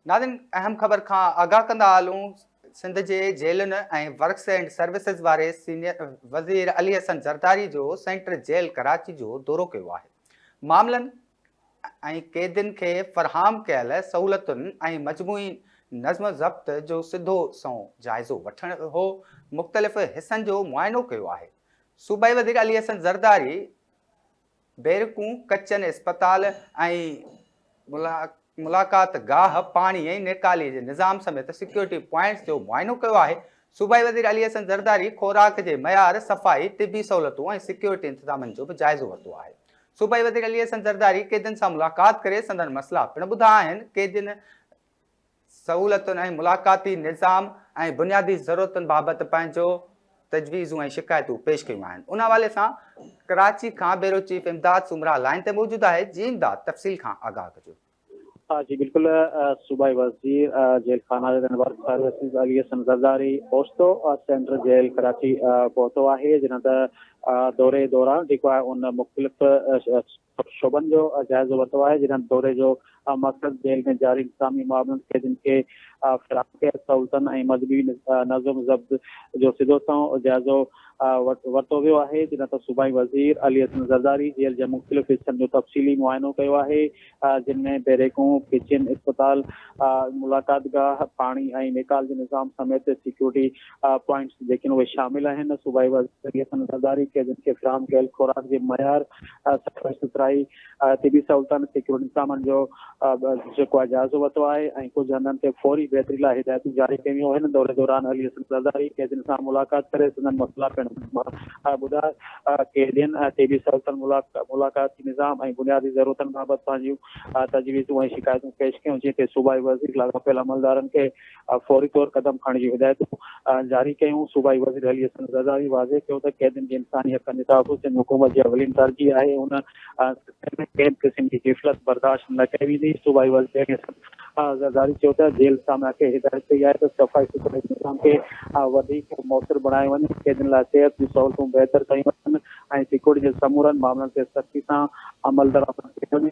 नाज़रीन अहम ख़बर खां आगाह कंदा हलूं। सिंध जे जेलुनि ऐं वर्क्स एंड सर्विसिस वारे सीनियर वज़ीर अली हसन ज़रदारी जो सेंट्रल जेल कराची जो दौरो कयो आहे। मामलनि ऐं क़ैदियुनि खे फ़रहाम कयल सहूलतुनि ऐं मजमूई नज़्म ज़ब्त जो सिधो सओं जाइज़ो वठण हो मुख़्तलिफ़ हिस्सनि जो मुआइनो कयो आहे। सूबाई वज़ीर अली हसन ज़रदारी बैरकूं कचनि इस्पताल ऐं मुलाक़ात गाह पाणी ऐं निकाली जे निज़ाम समेत सिक्योरिटी पॉइंट्स जो मुआइनो कयो आहे। सूबाई वज़ीर अली हसन ज़रदारी खोराक जे मयार, सफ़ाई, तिबी सहूलतूं ऐं सिक्योरिटी इंतज़ामनि जो बि जाइज़ो वरितो आहे। सूबाई वज़ीर अली हसन ज़रदारी क़ैदियुनि सां मुलाक़ात करे संदनि मसइला पिणु ॿुधा आहिनि। क़ैदियुनि सहूलतुनि ऐं मुलाक़ाती निज़ाम ऐं बुनियादी ज़रूरतुनि बाबति पंहिंजो तजवीज़ूं ऐं शिकायतूं पेश कयूं आहिनि। उन हवाले सां कराची खां ब्यूरो चीफ इमदाद सुमरा लाइन ते मौजूदु आहे। जी इमदाद, तफ़सील खां आगाह कजो। जी बिल्कुल, सूबाई वज़ीर जेल खाना वर्क सर्विसिस अली हसन ज़रदारी पहुतो सेंट्रल जेल कराची पहुतो आहे। जिन दौरे दौरान जेको आहे उन मुख़्तलिफ़ शोबनि जो जाइज़ो वरितो आहे। जिन दौरे जो मक़सद जेल में जारी इंतज़ामी मामलनि क़ैदियुनि खे फ़राहम कयल सहूलतनि ऐं मज़हबी नज़्म ज़ब्त जो सिधो सओं जाइज़ो वरितो वियो आहे। जिन सूबाई वज़ीर अली हसन ज़रदारी जेल जे मुख़्तलिफ़ हिस्सनि जो तफ़सीली मुआइनो कयो आहे, जिन में बैरेकूं, किचन, इस्पताल, मुलाक़ात गाह, पाणी ऐं निकाल जे निज़ाम समेत सिक्योरिटी पॉइंट्स जेके उहे शामिल आहिनि। सूबाई वज़ीर अली हसन ज़रदारी क़ैदियुनि खे फ़राहम कयल खुराक जे मयार, सफ़ाई सुथराई, तिबी सहूलतनि, सिक्योरिटी इंतज़ामनि जो जेको आहे जाइज़ो वरितो आहे ऐं कुझु हंधनि ते फौरी बहितरी लाइ हिदायतूं जारी कयूं आहिनि। दौरे दौरान अली हसन ज़रदारी क़ैदियुनि सां मुलाक़ात करे संदनि मसइला पिणु ॿुधाए। क़ैदियुनि तिबी सहूलतनि, मुलाक़ाती निज़ाम ऐं बुनियादी ज़रूरतनि बाबति पंहिंजूं तजवीज़ूं ऐं शिकायतूं पेश कयूं, जिते सूबाई वज़ीर लाॻापियल अमलदारनि खे फौरी तौर क़दम खणण जी हिदायतूं जारी कयूं। सूबाई वज़ीर अली हसन ज़रदारी वाज़े कयो त क़ैदियुनि जे इंसानी हक़नि जे तहफ़्फ़ुज़ सिंध हुकूमत जी अवलीन तरजीह आहे। उन कंहिं क़िस्म जी ग़फ़लत बर्दाश्त न कई वेंदी। सूबाई वज़ीर अली हसन ज़रदारी चयो त जेल सामिया खे हिदायत कई आहे त सफ़ाई सुथराई निज़ाम खे वधीक मौसर बणायो वञे, क़ैदियुनि लाइ सिहत जूं सहूलतूं बहितर कयूं वञनि ऐं सिक्योरिटी जे समूरनि मामलनि ते सख़्ती सां अमल दरामद कयो वञे।